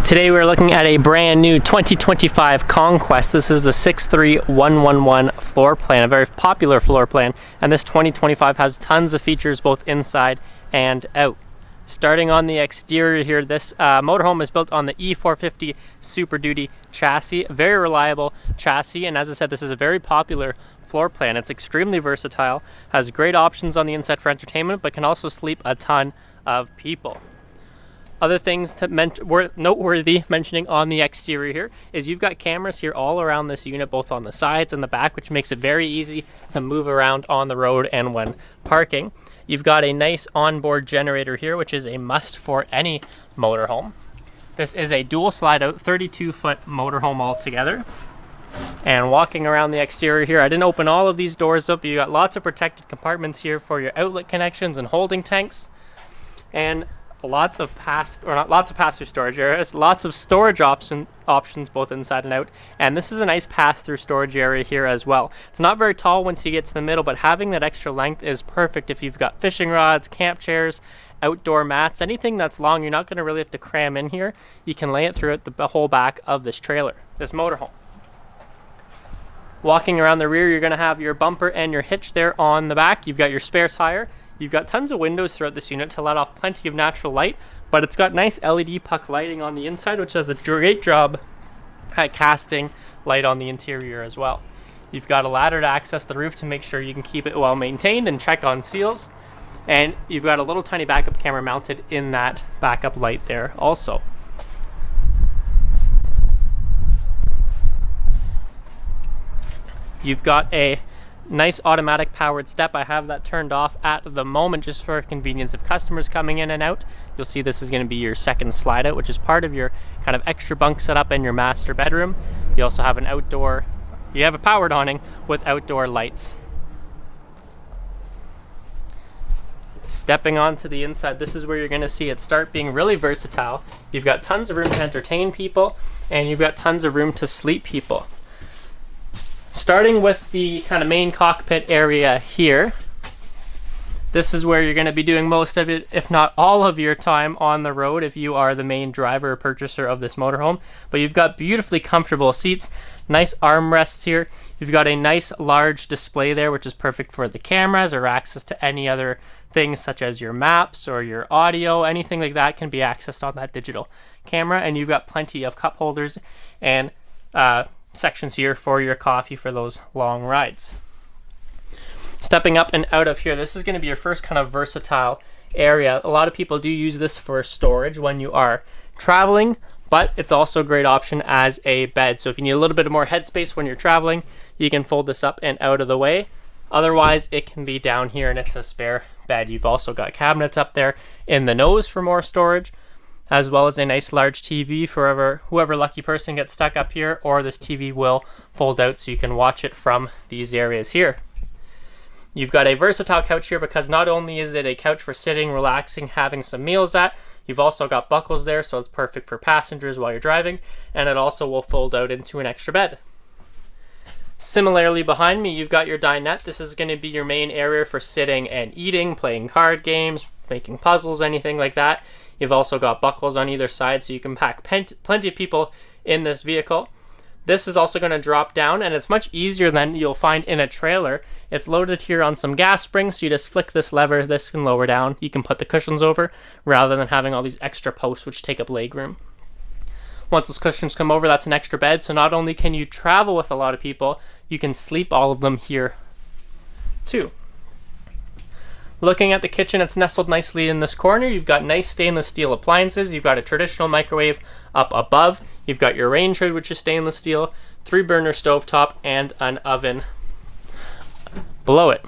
Today we're looking at a brand new 2025 Conquest. This is the 63111 floor plan, a very popular floor plan, and this 2025 has tons of features both inside and out. Starting on the exterior here, this motorhome is built on the E450 Super Duty chassis, very reliable chassis, and as I said, this is a very popular floor plan. It's extremely versatile, has great options on the inside for entertainment, but can also sleep a ton of people. Other things noteworthy mentioning on the exterior here is you've got cameras here all around this unit, both on the sides and the back, which makes it very easy to move around on the road and when parking. You've got a nice onboard generator here, which is a must for any motorhome. This is a dual slide out 32-foot motorhome altogether. And walking around the exterior here, I didn't open all of these doors up, but you got lots of protected compartments here for your outlet connections and holding tanks. And lots of pass-through storage areas, lots of storage options both inside and out, and this is a nice pass-through storage area here as well. It's not very tall once you get to the middle, but having that extra length is perfect if you've got fishing rods, camp chairs, outdoor mats, anything that's long. You're not going to really have to cram in here. You can lay it throughout the whole back of this trailer, this motorhome. Walking around the rear, you're going to have your bumper and your hitch there on the back. You've got your spare tire. You've got tons of windows throughout this unit to let off plenty of natural light, but it's got nice LED puck lighting on the inside, which does a great job at casting light on the interior as well. You've got a ladder to access the roof to make sure you can keep it well maintained and check on seals. And you've got a little tiny backup camera mounted in that backup light there also. You've got a nice automatic powered step. I have that turned off at the moment just for convenience of customers coming in and out. You'll see this is going to be your second slide out, which is part of your kind of extra bunk setup in your master bedroom. You also have you have a powered awning with outdoor lights. Stepping onto the inside, this is where you're going to see it start being really versatile. You've got tons of room to entertain people, and you've got tons of room to sleep people. Starting with the kind of main cockpit area here, this is where you're going to be doing most of it, if not all of your time on the road if you are the main driver or purchaser of this motorhome. But you've got beautifully comfortable seats, nice armrests here. You've got a nice large display there, which is perfect for the cameras or access to any other things such as your maps or your audio. Anything like that can be accessed on that digital camera. And you've got plenty of cup holders and sections here for your coffee for those long rides. Stepping up and out of here, this is going to be your first kind of versatile area. A lot of people do use this for storage when you are traveling, but it's also a great option as a bed. So if you need a little bit more headspace when you're traveling, you can fold this up and out of the way. Otherwise, it can be down here and it's a spare bed. You've also got cabinets up there in the nose for more storage, as well as a nice large TV for whoever lucky person gets stuck up here, or this TV will fold out so you can watch it from these areas here. You've got a versatile couch here because not only is it a couch for sitting, relaxing, having some meals at, you've also got buckles there, so it's perfect for passengers while you're driving, and it also will fold out into an extra bed. Similarly, behind me, you've got your dinette. This is going to be your main area for sitting and eating, playing card games, making puzzles, anything like that. You've also got buckles on either side, so you can pack plenty of people in this vehicle. This is also going to drop down, and it's much easier than you'll find in a trailer. It's loaded here on some gas springs, so you just flick this lever, this can lower down. You can put the cushions over, rather than having all these extra posts which take up leg room. Once those cushions come over, that's an extra bed, so not only can you travel with a lot of people, you can sleep all of them here too. Looking at the kitchen, it's nestled nicely in this corner. You've got nice stainless steel appliances. You've got a traditional microwave up above. You've got your range hood, which is stainless steel, 3-burner stovetop, and an oven below it.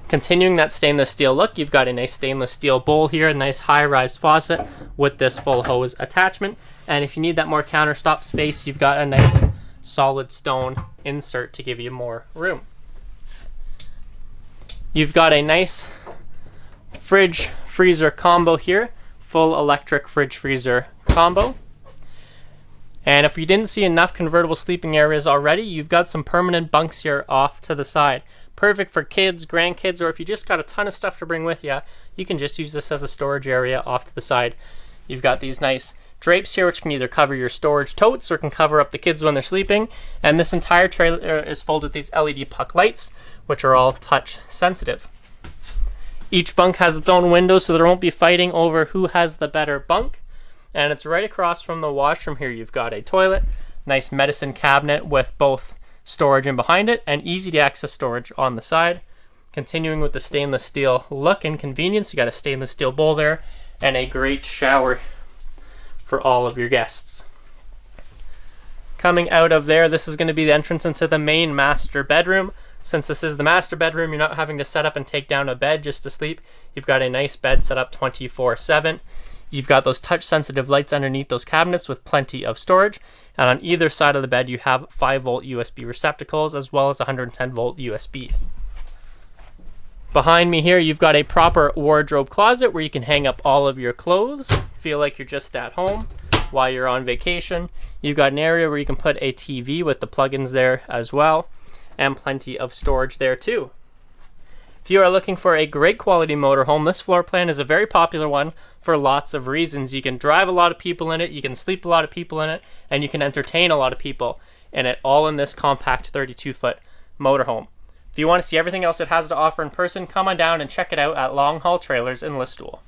Continuing that stainless steel look, you've got a nice stainless steel bowl here, a nice high-rise faucet with this full hose attachment. And if you need that more countertop space, you've got a nice solid stone insert to give you more room. You've got a nice fridge freezer combo here, full electric fridge freezer combo. And if you didn't see enough convertible sleeping areas already, you've got some permanent bunks here off to the side. Perfect for kids, grandkids, or if you just got a ton of stuff to bring with you, you can just use this as a storage area off to the side. You've got these nice drapes here which can either cover your storage totes or can cover up the kids when they're sleeping. And this entire trailer is filled with these LED puck lights, which are all touch sensitive. Each bunk has its own window, so there won't be fighting over who has the better bunk. And it's right across from the washroom here. You've got a toilet, nice medicine cabinet with both storage in behind it and easy to access storage on the side. Continuing with the stainless steel look and convenience, you got a stainless steel bowl there and a great shower for all of your guests. Coming out of there, this is going to be the entrance into the main master bedroom. Since this is the master bedroom, you're not having to set up and take down a bed just to sleep. You've got a nice bed set up 24/7. You've got those touch sensitive lights underneath those cabinets with plenty of storage. And on either side of the bed, you have 5-volt USB receptacles as well as 110-volt USBs. Behind me here, you've got a proper wardrobe closet where you can hang up all of your clothes. Feel like you're just at home while you're on vacation. You've got an area where you can put a TV with the plugins there as well, and plenty of storage there too. If you are looking for a great quality motorhome, this floor plan is a very popular one for lots of reasons. You can drive a lot of people in it, you can sleep a lot of people in it, and you can entertain a lot of people in it, all in this compact 32-foot motorhome. If you want to see everything else it has to offer in person, come on down and check it out at Long Haul Trailers in Listowel.